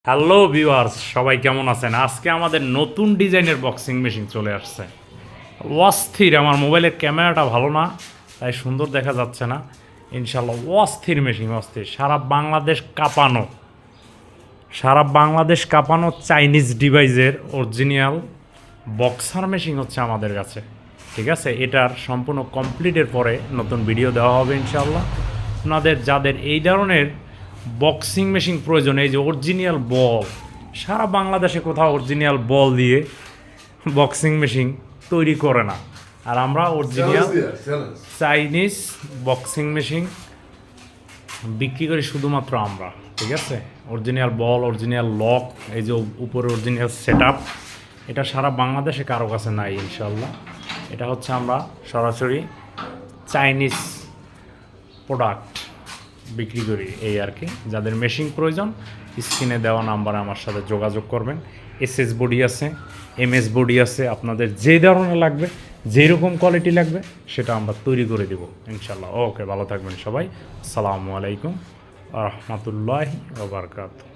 Hello viewers, সবাই কেমন আছেন? আজকে আমাদের নতুন ডিজাইনের বক্সিং মেশিন চলে আসছে। অস্থির, আমার মোবাইলের ক্যামেরাটা ভালো না, তাই সুন্দর দেখা যাচ্ছে না। ইনশাল্লাহ অস্থির মেশিন, অস্থির। সারা বাংলাদেশ কাঁপানো চাইনিজ ডিভাইসের অরিজিনাল বক্সার মেশিন হচ্ছে আমাদের কাছে। ঠিক আছে, এটার সম্পূর্ণ কমপ্লিটের পরে নতুন ভিডিও দেওয়া হবে ইনশাল্লাহ। আপনাদের যাদের এই ধরনের বক্সিং মেশিন প্রয়োজন, এই যে অরিজিনাল বল, সারা বাংলাদেশে কোথাও অরিজিনাল বল দিয়ে বক্সিং মেশিন তৈরি করে না, আর আমরা অরিজিনাল চাইনিজ বক্সিং মেশিন বিক্রি করি শুধুমাত্র আমরা। ঠিক আছে, অরিজিনাল বল, অরিজিনাল লক, এই যে উপরে অরিজিনাল সেট আপ, এটা সারা বাংলাদেশে কারো কাছে নাই ইনশাল্লাহ। এটা হচ্ছে আমরা সরাসরি চাইনিজ প্রোডাক্ট বিক্রি করি, এই আর কি। যাদের মেশিন প্রয়োজন স্ক্রিনে দেওয়া নাম্বারে আমার সাথে যোগাযোগ করবেন। এসএস বডি আছে, এমএস বডি আছে, আপনাদের যে ধরনের লাগবে, যেরকম কোয়ালিটি লাগবে সেটা আমরা তৈরি করে দেবো ইনশাল্লাহ। ওকে, ভালো থাকবেন সবাই। আসসালামু আলাইকুম ওয়া রাহমাতুল্লাহি ওয়া বারাকাতুহু।